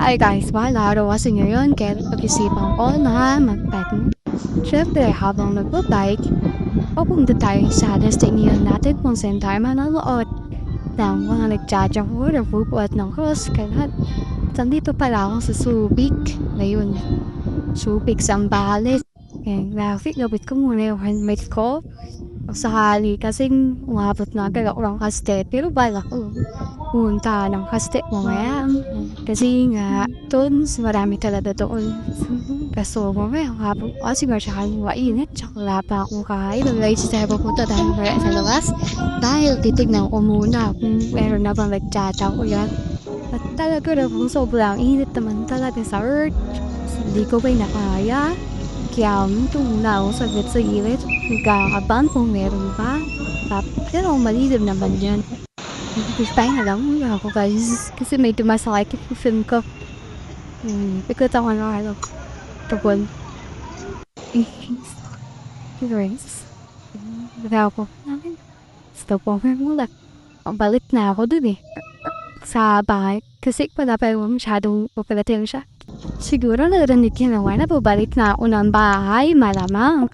Hi guys, mahal araw kasi ngayon kaya pag-isipan ko na mag-bike. Siyempre, habang nagpo-bike, papunta tayo sa destination natin kung saan tayo manonood ng mga nagtsatsakur o bubuat ng cross. Kaya, sandito pala ako sa Subic. Ngayon, Subic, Zambales. Kaya, graphic, gabit ko muna yung helmet ko. O sakali kasing umabot na agad ako ng Castell. Pero bala ko, punta ng Castell mamaya. Kasi nga, doon marami talaga doon. Kaso mamaya, habang kasi masyadong mainit. Tsaka wala pa akong kain. Nag-rice tayo pupunta dahil wala sa labas. Dahil titignan ko muna kung meron na bang nagtsatsa ko yan. At talaga na kung sobrang init naman talaga sa earth. Hindi ko ba nakaya? Kaya tuna ako saglit sa gilid. Nagkakaban kung meron pa. Pero malilim naman yan. Tayo na lang muna ako guys. Kasi may tumasakit yung film ko. Pikot ako na ano. Tupon. Grace. Wala ako. Stop over mula. Balik na ako dun eh. Sa bahay. Kasi pala pa yung masyadong operating siya. Siguro narinig yun naman na pabalik na ako ng bahay. Malamang.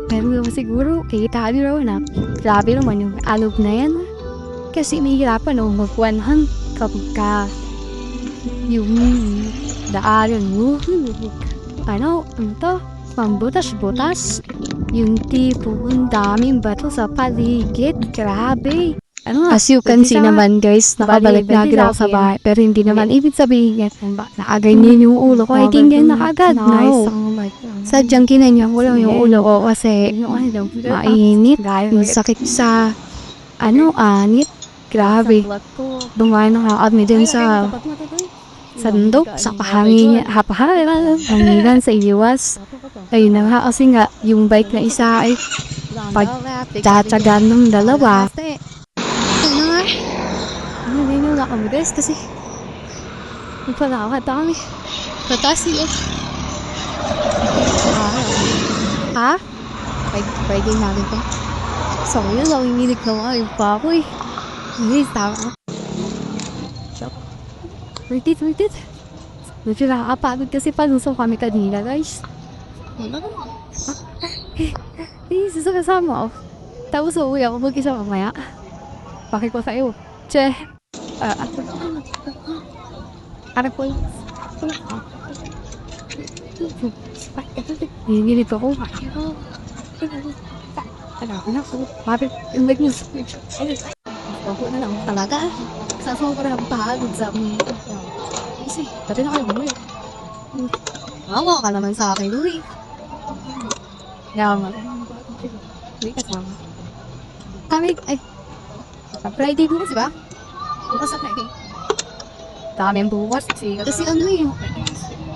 Pero siguro kita nyo na grabe naman yung alog na yan. Kasi nahihirapan ako mag-100 kapag yung daanan mo. Ano to? Pambutas-butas. Yung tipo, ang daming bato sa paligid. Grabe. Ano, as you can see naman guys, nakabalik na agad ako sa bahay. Pero hindi naman ibig sabihin yan. Nakaganyan yung ulo ko. Ay, tingnan na agad. No. Sadyang kinanyan ko lang yung ulo ko kasi mainit. Yung sakit sa anit. Grabe. Dumayan na kami din sa sandok, sa hanginan sa iwas. Ayun na nga, kasi nga, yung bike na isa ay pagtsatsagan ng dalawa. Ano nga? Hindi nyo na kami guys kasi magpalakad kami. Patas yun. Ha? Pwede namin pa. So yun, nanginginig na nga yung pa ako eh. Hindi, tama. Wait it. Medyo nakakapagod kasi palusong kami kanina guys. Kasama ako. Tapos uuwi ako mag-isa mamaya. Bakit ko sa'yo? Che. Ano po yun? Nanginginig ako. Bakit? Yung like news. Ako na lang talaga. Sa sobrang pagod sa mga. Kasi, dati na kayo mo yun. Awa ka naman sa akin, Louie. Kaya nga. Hindi kasama. Kami, Friday bukas, diba? Bukas sa Friday. Daming bukas. Kasi ano eh.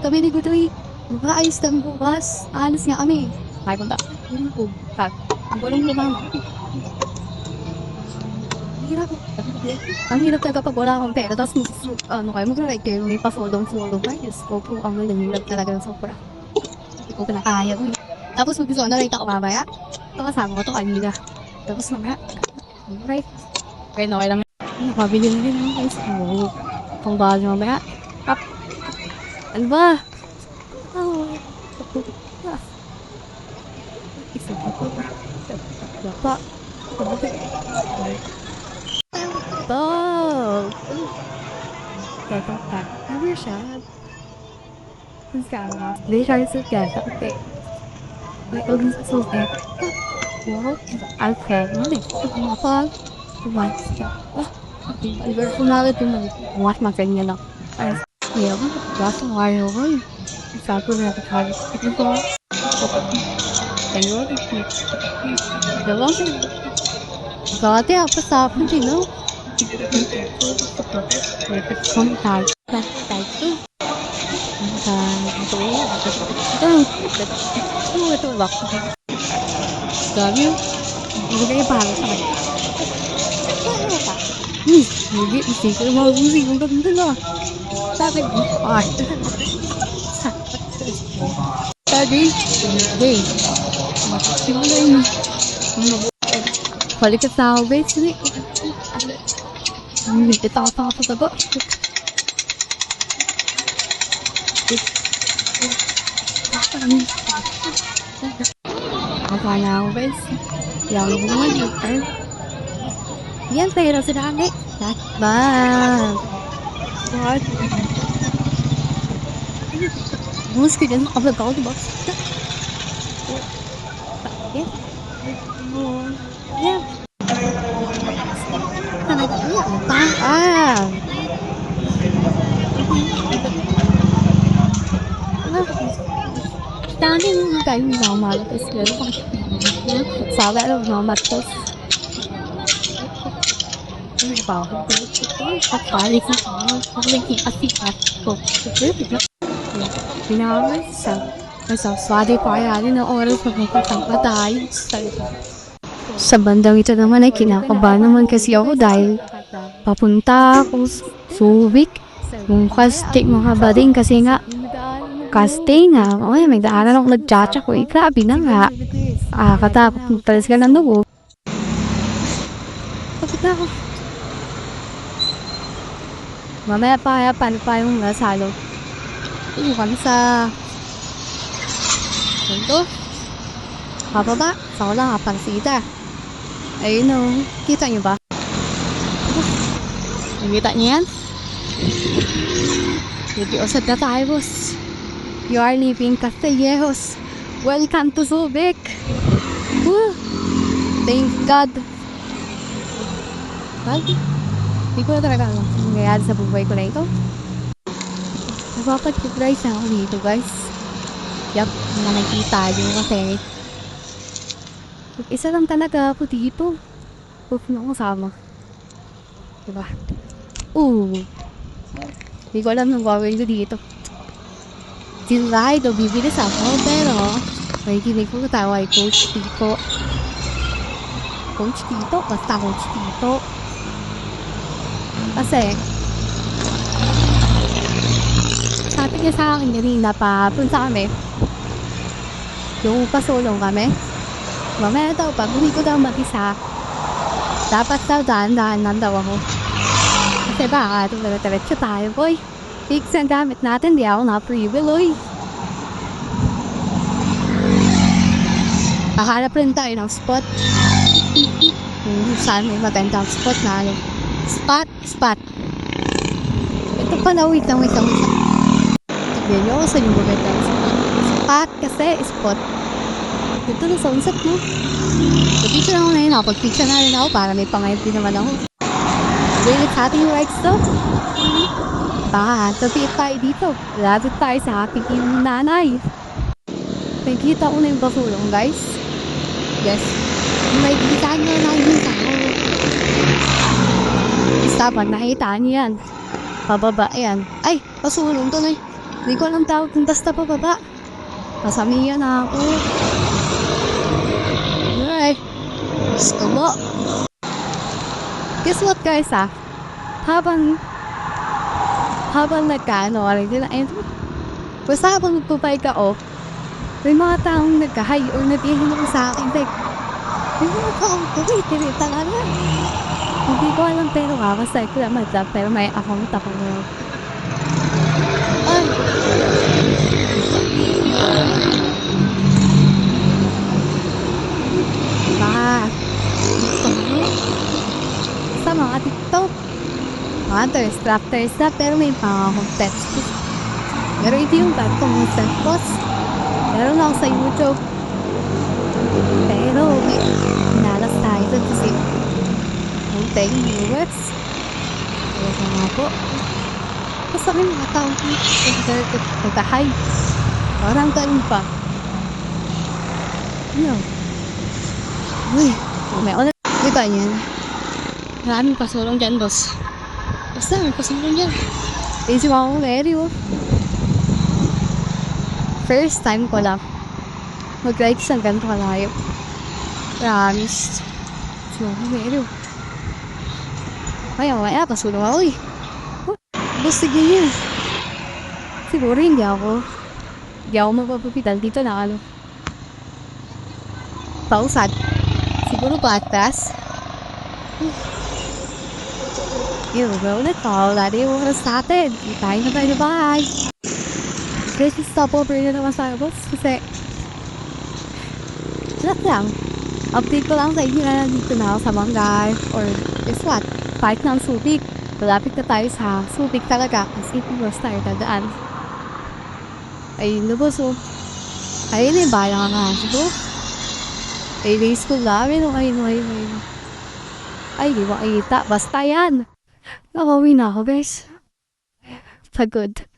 Kami ni Gutoy. Makaayos kami bukas. Alas nga kami. May punta. Yun po. Ang walang lumang. Ang hirap talaga pag wala akong pera. Tapos mag-ride kayo. May pa-follow. Yes, ko po. Ang hirap talaga ng sobra. Hindi ko pinakaya ko. Tapos mag-gusto na ride ako mamaya. Ito kasama ko ito kanina. Tapos mamaya. Right. Okay, okay lang. Nakabili na rin guys. Pang bahal mamaya. Up. Ano ba? Isa pa. Dapat. Dog! Dapat. Never siya. Masama. They try to get okay. Like, so bad. Wow. Okay. Mali. Apa? What? Kunwari ito mo. What magkanya lang. Ay, yeah. Basta ngayon ko. Sabi na ito kaya. Ito ko. Ayun. Diba? Gati apa sa akin din, no? Contact. Ito ba? Dami yun. Hindi kayo para sa akin. Hindi ko mabusin kung ganda na. Sabi ko, ay. Sabi, hey. Simula yun. Balik sa ako, guys. Ito ako sa ba? Apa na ako guys? Yang naman yung yan, pero sa dami. Bag. What? Mas ka dyan, makablog ako, diba? Yeah. Yeah. Talaga, ah. Dami yung kayo normal. Tapos gano'n pa. Sabi alam normal. Tapos ano ba? Pagpalik na ako. Pagpalik ko. Pinamay sa swade pa yan na oras magpapatang tayo. Sa bandang ito naman ay kinakabahan naman kasi ako dahil papunta ako Subic. Yung casting mga bading kasi nga casting nga. Ay, may daanan ako nag-chacha ko. Grabe na nga. Katapos talis ka ng dugo. Kapit na ako. Mamaya pa, paano pa yung nasalo? Kami sa ganito. Pababa. Sa ko lang kapansita. Ayun o. Kita nyo ba? Nakita niyo yan? Nag-iusad na tayo, boss. You are leaving Castillejos. Welcome to Subic. Woo! Thank God. Well, hindi ko na talaga alam kung nangyayari sa buhay ko na ito. Nagpapag-surprise na ako dito, guys. Yup, nakikita nyo kasi isa lang talaga ako dito. Huwag na akong sama. Diba? Hindi ko alam nung gagawin ko dito. Tinry to bibilis ako, pero may kinig ko tawa ay Coach Tito. Coach Tito? Basta Coach Tito. Kasi, sabi niya sa akin kanina pa, punta kami. Yung pasulong kami. Mamaya daw, pag hindi ko daw mag-isa, dapat daw dahan-dahan daw ako. Kasi baka tumiretso tayo, boy. Fix ang gamit natin, di ako na-preview, oy. Paharap rin tayo ng spot. Saan may magandang spot na ano. Spot. Ito pa na, wait lang. Tignan nyo sa yung magandang spot kasi spot. Ito na sunset, no? Pag-picture ako na yun, pag-picture na rin ako para may pangayap din naman ako. Really happy rights to. Tabi tayo dito. Lapit tayo sa aking nanay. Nakikita ko na yung basulong, guys. Yes. May kita nyo na yung tao. Istapan, nakita nyo yan. Pababa, ayan. Ay, basulong to na. Hindi ko alam tawag kung basta pababa. Masamiyan na ako. Alright. Gusto mo. Guess what, guys, habang nagkaano, basta habang nagpapay ka off, may mga taong nagka-hi or nabihin ako sa akin, like, may mga taong tuloy, talaga. Hindi ko alam, pero basta ko lang mag-drop, pero may account ako na. Ay! Sa mga TikTok. Mga thirst trap, pero may mga content. Pero hindi yung bagong content post. Meron ako sa YouTube. Pero may pinalas tayo doon kasi konting viewers. Kaya nga po. Basta may mga taong nagka-hi. Parang ganun pa. Ano? Uy, may ulit. Diba yan? Maraming pasulong dyan, boss. Basta, may pasulong dyan. Busy ako very, oh. First time ko lang mag-ride sa ganito kalayo. Promise. So, very, oh. Maya, pasulong ako, eh. Oh, boss, sige niya. Siguro hindi ako mapapapital dito na ano. Pausad. Siguro patas. Yun, ulit pa. Wala na yung oras natin. Tayo na tayo. Bye! Bes, stop over na naman tayo, boss. Kasi, just lang. Update ko lang sa inyo na nandito na ako sa Mangay. Or, guess what? Fight ng Subic. Malapit na tayo sa Subic talaga. Kasi boss tayo dadaan. Ayun na, boss, oh. Ayun yung balang nga, boss. Ay, race ko namin. Ayun. Ay, di makita. Basta yan. Nakawin na ako, bes. Pagod.